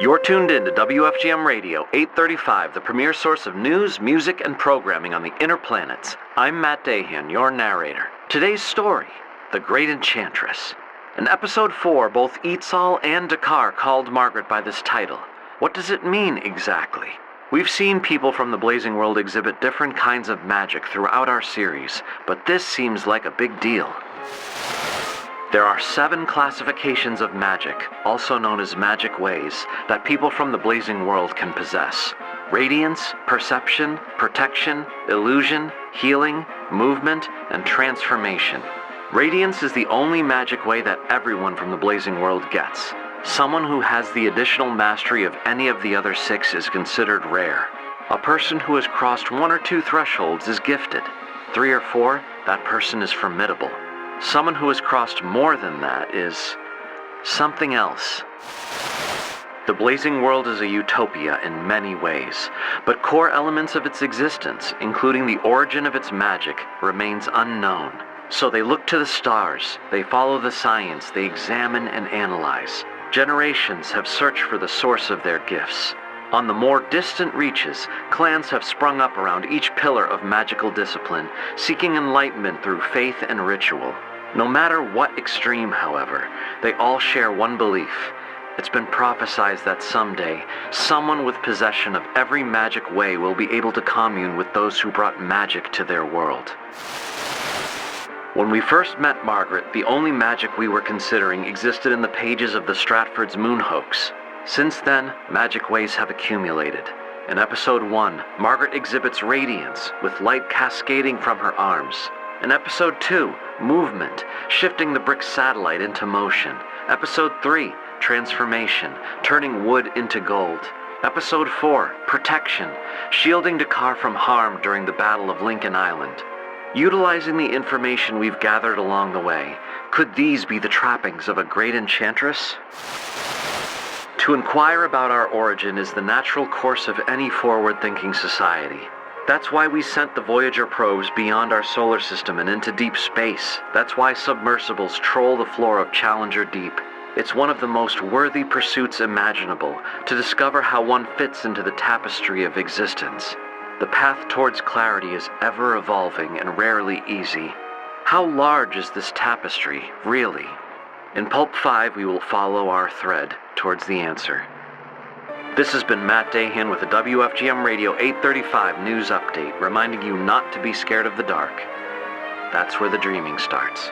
You're tuned in to WFGM Radio 835, the premier source of news, music, and programming on the inner planets. I'm Matt Dahan, your narrator. Today's story, The Great Enchantress. In Episode 4, both Itzal and Dakkar called Margaret by this title. What does it mean exactly? We've seen people from the Blazing World exhibit different kinds of magic throughout our series, but this seems like a big deal. There are 7 classifications of magic, also known as magic ways, that people from the Blazing World can possess. Radiance, perception, protection, illusion, healing, movement, and transformation. Radiance is the only magic way that everyone from the Blazing World gets. Someone who has the additional mastery of any of the other 6 is considered rare. A person who has crossed 1 or 2 thresholds is gifted. 3 or 4, that person is formidable. Someone who has crossed more than that is something else. The Blazing World is a utopia in many ways, but core elements of its existence, including the origin of its magic, remains unknown. So they look to the stars, they follow the science, they examine and analyze. Generations have searched for the source of their gifts. On the more distant reaches, clans have sprung up around each pillar of magical discipline, seeking enlightenment through faith and ritual. No matter what extreme, however, they all share one belief. It's been prophesied that someday, someone with possession of every magic way will be able to commune with those who brought magic to their world. When we first met Margaret, the only magic we were considering existed in the pages of the Stratford's moon hoax. Since then, magic ways have accumulated. In Episode 1, Margaret exhibits radiance, with light cascading from her arms. In Episode 2, movement, shifting the brick satellite into motion. Episode 3, transformation, turning wood into gold. Episode 4, protection, shielding Dakkar from harm during the Battle of Lincoln Island. Utilizing the information we've gathered along the way, could these be the trappings of a great enchantress? To inquire about our origin is the natural course of any forward-thinking society. That's why we sent the Voyager probes beyond our solar system and into deep space. That's why submersibles troll the floor of Challenger Deep. It's one of the most worthy pursuits imaginable, to discover how one fits into the tapestry of existence. The path towards clarity is ever evolving and rarely easy. How large is this tapestry, really? In Pulp 5, we will follow our thread towards the answer. This has been Matt Dahan with the WFGM Radio 835 News Update, reminding you not to be scared of the dark. That's where the dreaming starts.